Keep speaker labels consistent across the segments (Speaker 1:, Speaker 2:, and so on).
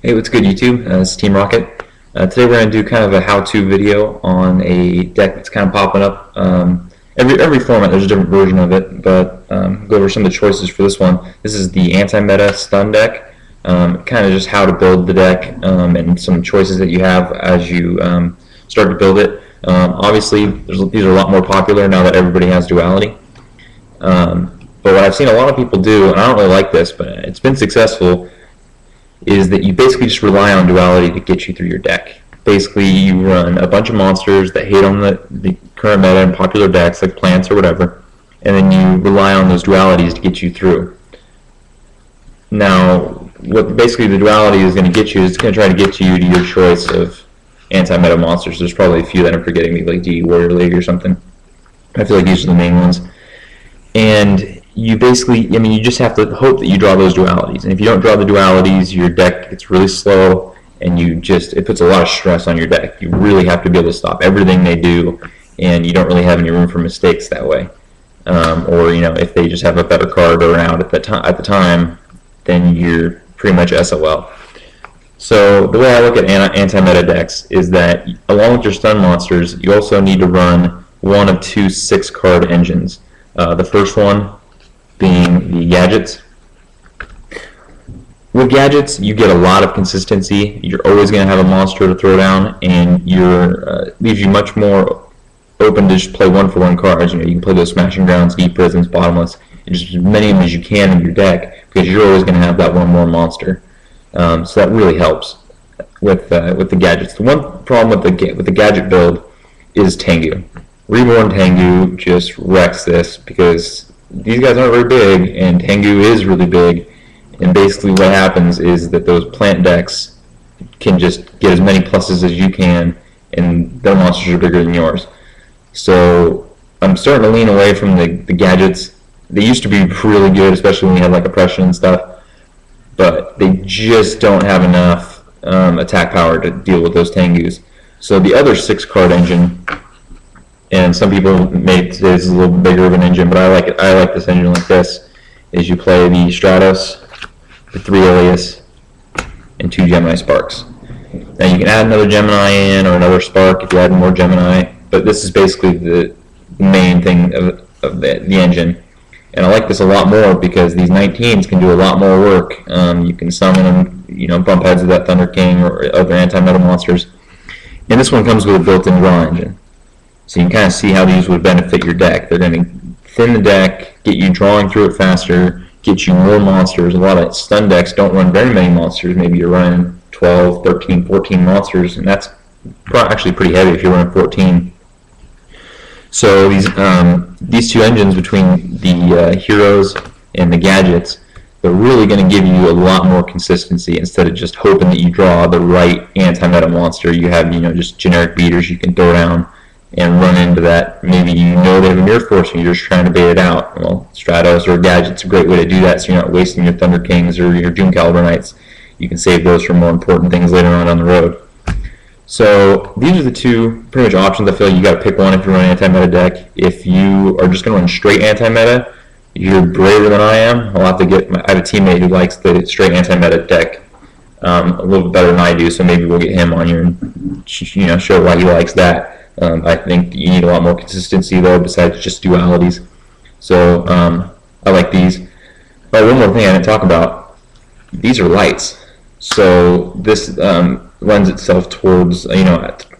Speaker 1: Hey, what's good, YouTube? It's Team Rocket. Today we're going to do kind of a how-to video on a deck that's kind of popping up. Every format, there's a different version of it, but go over some of the choices for this one. This is the anti-meta stun deck. Kind of just how to build the deck and some choices that you have as you start to build it. Obviously, these are a lot more popular now that everybody has duality. But what I've seen a lot of people do, and I don't really like this, but it's been successful, is that you basically just rely on duality to get you through your deck. Basically, you run a bunch of monsters that hit on the current meta and popular decks, like plants or whatever, and then you rely on those dualities to get you through. Now, what basically the duality is going to get you is it's going to try to get you to your choice of anti-meta monsters. There's probably a few that I'm forgetting, maybe like DD Warrior League or something. I feel like these are the main ones. And you basically, you just have to hope that you draw those dualities. And if you don't draw the dualities, your deck gets really slow, and it puts a lot of stress on your deck. You really have to be able to stop everything they do, and you don't really have any room for mistakes that way. Or if they just have a better card around at the time, then you're pretty much SOL. So the way I look at anti-meta decks is that along with your stun monsters, you also need to run one of two 6-card engines. The first one being the gadgets. With gadgets, you get a lot of consistency. You're always going to have a monster to throw down, and leaves you much more open to just play one-for-one cards. You can play those Smashing Grounds, Deep Prisons, Bottomless, and just as many of them as you can in your deck, because you're always going to have that one more monster. So that really helps with the gadgets. The one problem with the gadget build is Tengu. Reborn Tengu just wrecks this because these guys aren't very big, and Tengu is really big, and basically what happens is that those plant decks can just get as many pluses as you can, and their monsters are bigger than yours. So I'm starting to lean away from the gadgets. They used to be really good, especially when you had like oppression and stuff, but they just don't have enough attack power to deal with those Tengus. So the other 6-card engine, and some people may say this is a little bigger of an engine, but I like it. I like this engine like this. Is you play the Stratos, the 3 Alias, and 2 Gemini Sparks. Now you can add another Gemini in or another Spark if you add more Gemini, but this is basically the main thing of the engine. And I like this a lot more because these 19s can do a lot more work. You can summon them, bump heads of that Thunder King or other anti-meta monsters. And this one comes with a built-in draw engine. So you can kind of see how these would benefit your deck. They're going to thin the deck, get you drawing through it faster, get you more monsters. A lot of stun decks don't run very many monsters. Maybe you're running 12, 13, 14 monsters, and that's actually pretty heavy if you're running 14. So these two engines between the heroes and the gadgets, they're really going to give you a lot more consistency instead of just hoping that you draw the right anti-meta monster. You have just generic beaters you can throw down and run into that. Maybe they have a Mirror Force and you're just trying to bait it out. Well, Stratos or Gadget's a great way to do that, so you're not wasting your Thunder Kings or your Doom Caliber Knights. You can save those for more important things later on down the road. So these are the two pretty much options. I feel like you got to pick one if you're running anti-meta deck. If you are just going to run straight anti-meta, you're braver than I am. I have a teammate who likes the straight anti-meta deck a little bit better than I do, so maybe we'll get him on here and show why he likes that. I think you need a lot more consistency though, besides just dualities. So I like these. Oh, one more thing I didn't talk about. These are lights, so this lends itself towards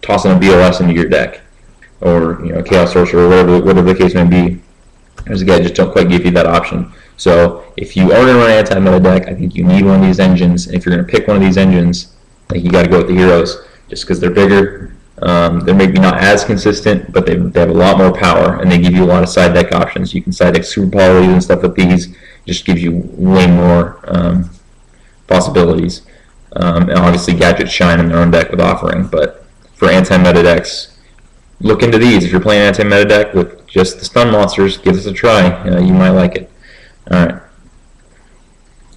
Speaker 1: tossing a BOS into your deck, or Chaos Sorcerer, or whatever the case may be. As again, just don't quite give you that option. So if you are going to run an anti-meta deck, I think you need one of these engines. And if you're going to pick one of these engines, like you got to go with the heroes, just because they're bigger. They're maybe not as consistent, but they have a lot more power, and they give you a lot of side deck options. You can side deck Super Polys and stuff with these. Just gives you way more possibilities. And obviously, gadgets shine in their own deck with Offering, but for anti-meta decks, look into these. If you're playing an anti-meta deck with just the stun monsters, give this a try. You might like it. All right.